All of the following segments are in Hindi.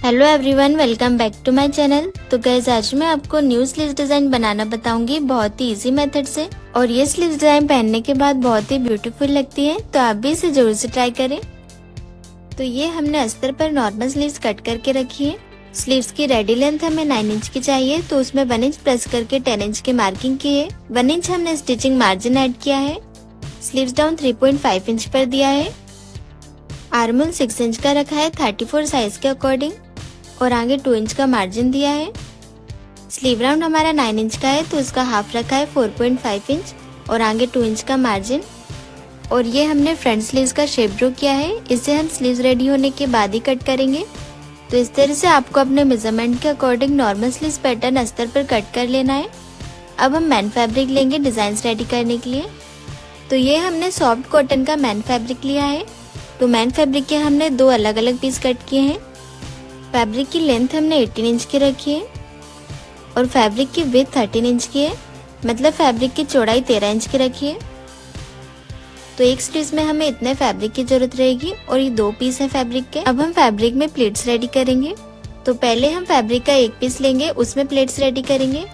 Hello everyone, welcome back to my channel. तो गाइस, आज मैं आपको न्यू स्लीव्स डिजाइन बनाना बताऊंगी बहुत ही इजी मेथड से। और ये स्लीव्स डिजाइन पहनने के बाद बहुत ही ब्यूटीफुल लगती है, तो आप भी इसे जरूर से ट्राई करें। तो ये हमने अस्तर पर नॉर्मल स्लीव्स कट करके रखी है। स्लीव्स की रेडी लेंथ हमें 9 इंच की चाहिए, तो उसमें 1 इंच प्लस करके 10 इंच की मार्किंग की है। 1 इंच हमने स्टिचिंग मार्जिन ऐड किया है। स्लीव्स डाउन 3.5 इंच पर दिया है। आर्म होल 6 इंच का रखा है 34 साइज के अकॉर्डिंग, और आगे 2 इंच का मार्जिन दिया है। स्लीव राउंड हमारा 9 इंच का है, तो उसका हाफ रखा है 4.5 इंच और आगे 2 इंच का मार्जिन। और ये हमने फ्रंट स्लीव्स का शेप ड्रॉ किया है, इसे हम स्लीव्स रेडी होने के बाद ही कट करेंगे। तो इस तरह से आपको अपने मेजरमेंट के अकॉर्डिंग नॉर्मल स्लीव्स पैटर्न अस्तर पर कट कर लेना है। अब हम मैन फैब्रिक लेंगे डिजाइन रेडी करने के लिए। तो ये हमने सॉफ्ट कॉटन का मैन फैब्रिक लिया है। तो मैन फैब्रिक के हमने 2 अलग अलग पीस कट किए हैं। फैब्रिक की लेंथ हमने 18 इंच की रखी है और फैब्रिक की विड्थ 13 इंच की है, मतलब फैब्रिक की चौड़ाई 13 इंच की रखी है। तो एक स्लीव्स में हमें इतने फैब्रिक की जरूरत रहेगी और ये 2 पीस है फैब्रिक के। अब हम फैब्रिक में प्लेट्स रेडी करेंगे। तो पहले हम फैब्रिक का एक पीस लेंगे, उसमें प्लेट्स रेडी करेंगे।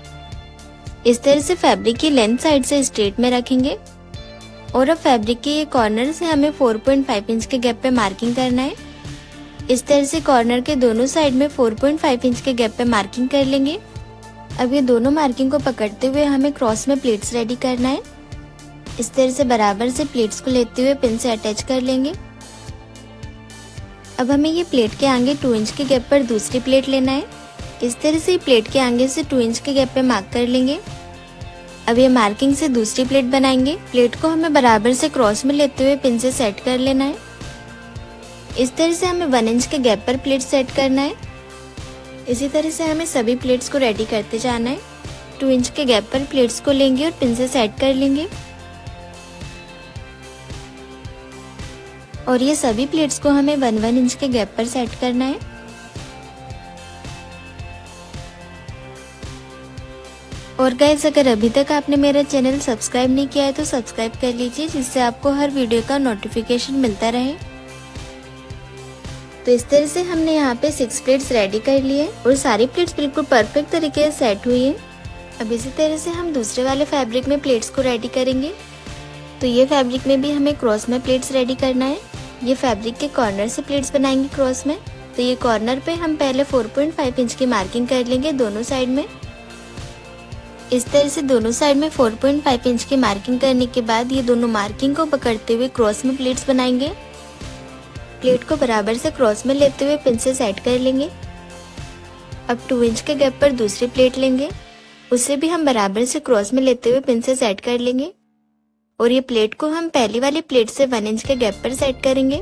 इस तरह से फैब्रिक की लेंथ साइड से स्ट्रेट में रखेंगे और अब फैब्रिक के ये कॉर्नर से हमें 4.5 इंच के गैप पे मार्किंग करना है। इस तरह से कॉर्नर के दोनों साइड में 4.5 इंच के गैप पे मार्किंग कर लेंगे। अब ये दोनों मार्किंग को पकड़ते हुए हमें क्रॉस में प्लेट्स रेडी करना है। इस तरह से बराबर से प्लेट्स को लेते हुए पिन से अटैच कर लेंगे। अब हमें ये प्लेट के आगे 2 इंच के गैप पर दूसरी प्लेट लेना है। इस तरह से प्लेट के आगे से 2 इंच के गैप पे मार्क कर लेंगे। अब ये मार्किंग से दूसरी प्लेट बनाएंगे। प्लेट को हमें बराबर से क्रॉस में लेते हुए पिन से सेट कर लेना है। इस तरह से हमें 1 इंच के गैप पर प्लेट सेट करना है। इसी तरह से हमें सभी प्लेट्स को रेडी करते जाना है। 2 इंच के गैप पर प्लेट्स को लेंगे और पिन से सेट कर लेंगे। और ये सभी प्लेट्स को हमें 1 इंच के गैप पर सेट करना है। और गाइस, अगर अभी तक आपने मेरा चैनल सब्सक्राइब नहीं किया है तो सब्सक्राइब कर लीजिए, जिससे आपको हर वीडियो का नोटिफिकेशन मिलता रहे। तो इस तरह से हमने यहाँ पे 6 प्लेट्स रेडी कर लिए और सारी प्लेट्स बिल्कुल परफेक्ट तरीके से सेट हुई है। अब इसी तरह से हम दूसरे वाले फैब्रिक में प्लेट्स को रेडी करेंगे। तो ये फैब्रिक में भी हमें क्रॉस में प्लेट्स रेडी करना है। ये फैब्रिक के कॉर्नर से प्लेट्स बनाएंगे क्रॉस में। तो ये कॉर्नर पे हम पहले 4.5 इंच की मार्किंग कर लेंगे दोनों साइड में। इस तरह से दोनों साइड में 4.5 इंच की मार्किंग करने के बाद ये दोनों मार्किंग को पकड़ते हुए क्रॉस में प्लेट्स बनाएंगे। प्लेट को बराबर से क्रॉस में लेते हुए पिन से सेट कर लेंगे। अब 2 इंच के गैप पर दूसरी प्लेट लेंगे, उसे भी हम बराबर से क्रॉस में लेते हुए पिन से सेट कर लेंगे। और ये प्लेट को हम पहली वाली प्लेट से 1 इंच के गैप पर सेट करेंगे।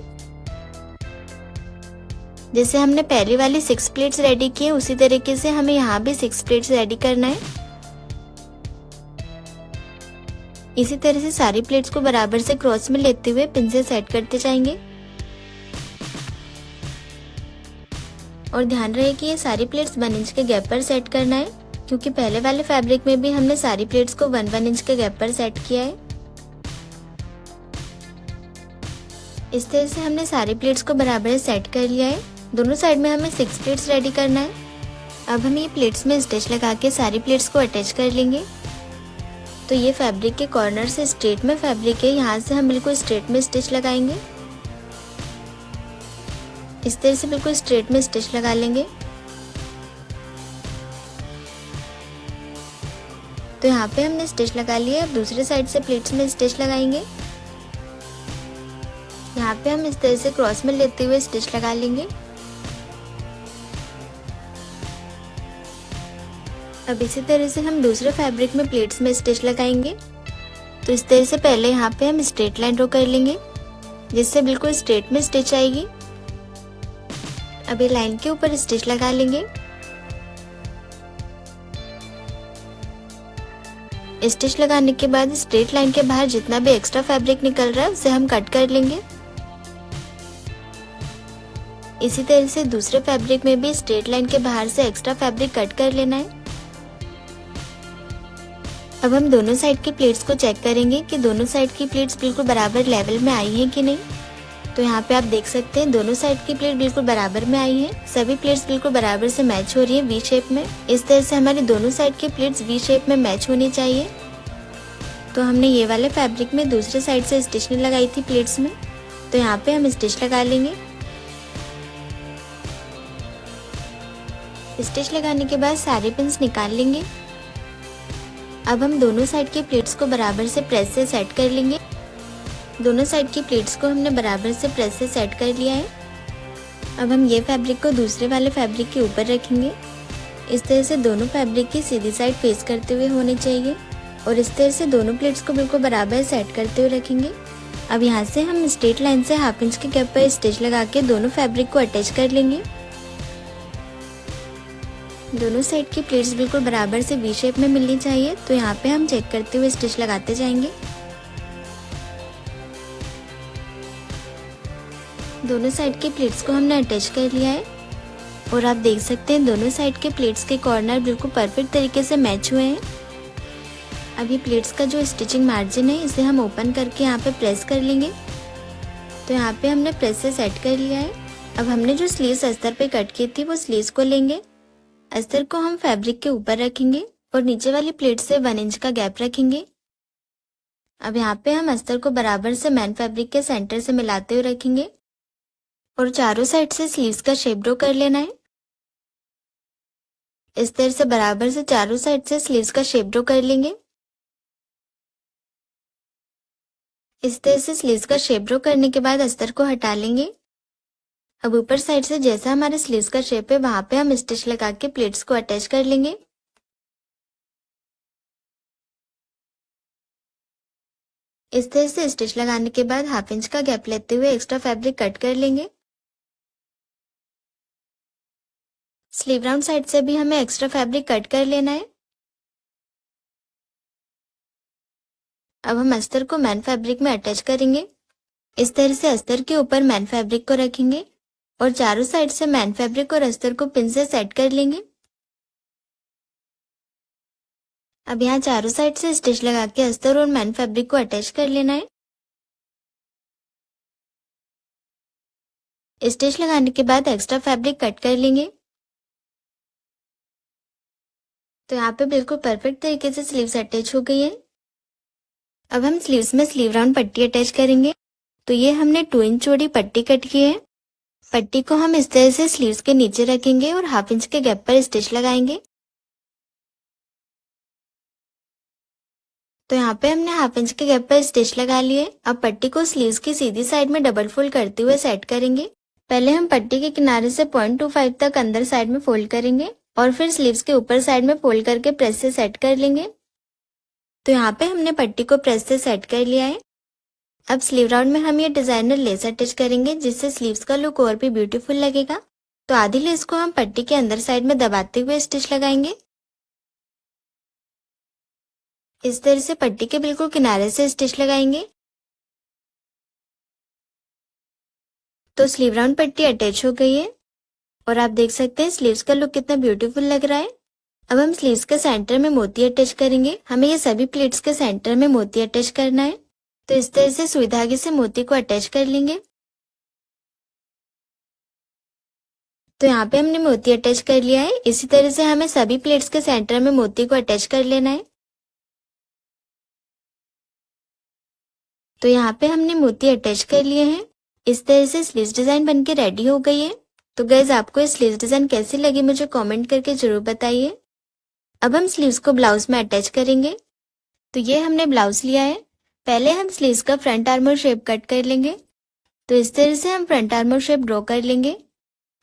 जैसे हमने पहली वाली 6 प्लेट्स रेडी की, उसी तरीके से हमें यहाँ भी 6 प्लेट्स रेडी करना है। इसी तरह से सारी प्लेट्स को बराबर से क्रॉस में लेते हुए पिन से सेट करते जाएंगे। और ध्यान रहे कि ये सारी प्लेट्स 1 इंच के गैप पर सेट करना है, क्योंकि पहले वाले फैब्रिक में भी हमने सारी प्लेट्स को 1 इंच के गैप पर सेट किया है। इस तरह से हमने सारी प्लेट्स को बराबर सेट कर लिया है। दोनों साइड में हमें 6 प्लेट्स रेडी करना है। अब हम ये प्लेट्स में स्टिच लगा के सारी प्लेट्स को अटैच कर लेंगे। तो ये फैब्रिक के कॉर्नर से स्ट्रेट में फैब्रिक है, यहाँ से हम बिल्कुल स्ट्रेट में स्टिच लगाएंगे। इस तरह से बिल्कुल स्ट्रेट में स्टिच लगा लेंगे। तो यहाँ पे हमने स्टिच लगा लिया। अब दूसरे साइड से प्लेट्स में स्टिच लगाएंगे। यहाँ पे हम इस तरह से क्रॉस में लेते हुए स्टिच लगा लेंगे। अब इसी तरह से हम दूसरे फैब्रिक में प्लेट्स में स्टिच लगाएंगे। तो इस तरह से पहले यहाँ पे हम स्ट्रेट लाइन ड्रॉ कर लेंगे, जिससे बिल्कुल स्ट्रेट में स्टिच आएगी। अब ये लाइन के ऊपर स्टिच लगा लेंगे। स्टिच लगाने के बाद स्ट्रेट लाइन के बाहर जितना भी एक्स्ट्रा फैब्रिक निकल रहा है उसे हम कट कर लेंगे। इसी तरह से दूसरे फैब्रिक में भी स्ट्रेट लाइन के बाहर से एक्स्ट्रा फैब्रिक कट कर लेना है। अब हम दोनों साइड की प्लेट्स को चेक करेंगे कि दोनों साइड की प्लेट्स बिल्कुल बराबर लेवल में आई हैं कि नहीं। तो यहाँ पे आप देख सकते हैं दोनों साइड की प्लेट बिल्कुल बराबर में आई है। सभी प्लेट्स बिल्कुल बराबर से मैच हो रही है वी शेप में। इस तरह से हमारी दोनों साइड की प्लेट्स वी शेप में मैच होनी चाहिए। तो हमने ये वाले फैब्रिक में दूसरे साइड से स्टिच नहीं लगाई थी प्लेट्स में, तो यहाँ पे हम स्टिच लगा लेंगे। स्टिच लगाने के बाद सारे पिन्स निकाल लेंगे। अब हम दोनों साइड की प्लेट्स को बराबर से प्रेस से सेट कर लेंगे। दोनों साइड की प्लेट्स को हमने बराबर से प्रेस से सेट कर लिया है। अब हम ये फैब्रिक को दूसरे वाले फैब्रिक के ऊपर रखेंगे। इस तरह से दोनों फैब्रिक की सीधी साइड फेस करते हुए होने चाहिए और इस तरह से दोनों प्लेट्स को बिल्कुल बराबर सेट करते हुए रखेंगे। अब यहाँ से हम स्ट्रेट लाइन से हाफ इंच के गैप पर स्टिच लगा के दोनों फैब्रिक को अटैच कर लेंगे। दोनों साइड की प्लेट्स बिल्कुल बराबर से वी शेप में मिलनी चाहिए, तो यहाँ पे हम चेक करते हुए स्टिच लगाते जाएंगे। दोनों साइड की प्लेट्स को हमने अटैच कर लिया है और आप देख सकते हैं दोनों साइड के प्लेट्स के कॉर्नर बिल्कुल परफेक्ट तरीके से मैच हुए हैं। अब ये प्लेट्स का जो स्टिचिंग मार्जिन है इसे हम ओपन करके यहाँ पे प्रेस कर लेंगे। तो यहाँ पे हमने प्रेस से सेट कर लिया है। अब हमने जो स्लीव्स अस्तर पे कट की थी वो स्लीव्स को लेंगे। अस्तर को हम फैब्रिक के ऊपर रखेंगे और नीचे वाली प्लेट से 1 इंच का गैप रखेंगे। अब यहाँ पे हम अस्तर को बराबर से मेन फैब्रिक के सेंटर से मिलाते हुए रखेंगे और चारों साइड से स्लीव्स का शेप ड्रॉ कर लेना है। इस तरह से बराबर से चारों साइड से स्लीव्स का शेप ड्रॉ कर लेंगे। इस तरह से स्लीव्स का शेप ड्रॉ करने के बाद अस्तर को हटा लेंगे। अब ऊपर साइड से जैसा हमारे स्लीव्स का शेप है वहां पे हम स्टिच लगा के प्लेट्स को अटैच कर लेंगे। इस तरह से स्टिच लगाने के बाद हाफ इंच का गैप लेते हुए एक्स्ट्रा फैब्रिक कट कर लेंगे। स्लीव राउंड साइड से भी हमें एक्स्ट्रा फैब्रिक कट कर लेना है। अब हम अस्तर को मेन फैब्रिक में अटैच करेंगे। इस तरह से अस्तर के ऊपर मेन फैब्रिक को रखेंगे और चारों साइड से मेन फैब्रिक और अस्तर को पिन से सेट कर लेंगे। अब यहाँ चारों साइड से स्टिच लगा के अस्तर और मेन फैब्रिक को अटैच कर लेना है। स्टिच लगाने के बाद एक्स्ट्रा फैब्रिक कट कर लेंगे। तो यहाँ पे बिल्कुल परफेक्ट तरीके से स्लीव्स अटैच हो गई है। अब हम स्लीव्स में स्लीव राउंड पट्टी अटैच करेंगे। तो ये हमने 2 इंच चौड़ी पट्टी कट की है। पट्टी को हम इस तरह से स्लीव्स के नीचे रखेंगे और हाफ इंच के गैप पर स्टिच लगाएंगे। तो यहाँ पे हमने हाफ इंच के गैप पर स्टिच लगा लिए। अब पट्टी को स्लीव्स की सीधी साइड में डबल फोल्ड करते हुए सेट करेंगे। पहले हम पट्टी के किनारे से 0.25 तक अंदर साइड में फोल्ड करेंगे और फिर स्लीव्स के ऊपर साइड में फोल्ड करके प्रेस से सेट कर लेंगे। तो यहाँ पे हमने पट्टी को प्रेस से सेट कर लिया है। अब स्लीव राउंड में हम ये डिजाइनर लेस अटैच करेंगे जिससे स्लीव्स का लुक और भी ब्यूटीफुल लगेगा। तो आधी लेस को हम पट्टी के अंदर साइड में दबाते हुए स्टिच लगाएंगे। इस तरह से पट्टी के बिल्कुल किनारे से स्टिच लगाएंगे। तो स्लीव राउंड पट्टी अटैच हो गई है और आप देख सकते हैं स्लीव्स का लुक कितना ब्यूटीफुल लग रहा है। अब हम स्लीव्स के सेंटर में मोती अटैच करेंगे। हमें ये सभी प्लेट्स के सेंटर में मोती अटैच करना है। तो इस तरह से सुई धागे से मोती को अटैच कर लेंगे। तो यहाँ पे हमने मोती अटैच कर लिया है। इसी तरह से हमें सभी प्लेट्स के सेंटर में मोती को अटैच कर लेना है। तो यहाँ पे हमने मोती अटैच कर लिए हैं। इस तरह से स्लीव्स डिजाइन बनके रेडी हो गई है। तो गाइज आपको ये स्लीव्स डिजाइन कैसी लगी मुझे कमेंट करके जरूर बताइए। अब हम स्लीव्स को ब्लाउज में अटैच करेंगे। तो ये हमने ब्लाउज लिया है। पहले हम स्लीव्स का फ्रंट आर्मर शेप कट कर लेंगे। तो इस तरह से हम फ्रंट आर्मर शेप ड्रॉ कर लेंगे।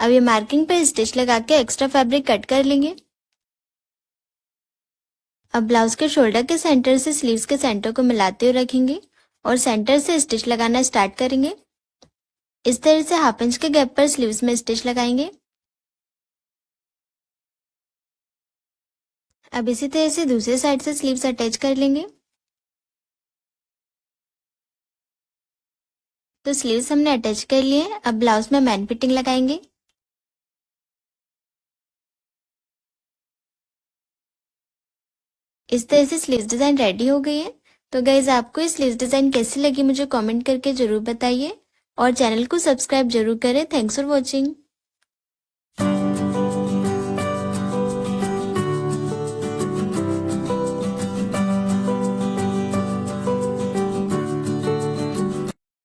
अब ये मार्किंग पे स्टिच लगा के एक्स्ट्रा फैब्रिक कट कर लेंगे। अब ब्लाउज के शोल्डर के सेंटर से स्लीव्स के सेंटर को मिलाते हुए रखेंगे और सेंटर से स्टिच लगाना स्टार्ट करेंगे। इस तरह से हाफ इंच के गैप पर स्लीव्स में स्टिच लगाएंगे। अब इसी तरह से दूसरे साइड से स्लीव्स अटैच कर लेंगे। तो स्लीव्स हमने अटैच कर लिए। अब ब्लाउज में मैन फिटिंग लगाएंगे। इस तरह से स्लीव्स डिजाइन रेडी हो गई है। तो गाइज आपको ये स्लीव्स डिजाइन कैसी लगी मुझे कमेंट करके जरूर बताइए। और चैनल को सब्सक्राइब जरूर करें। Thanks for watching.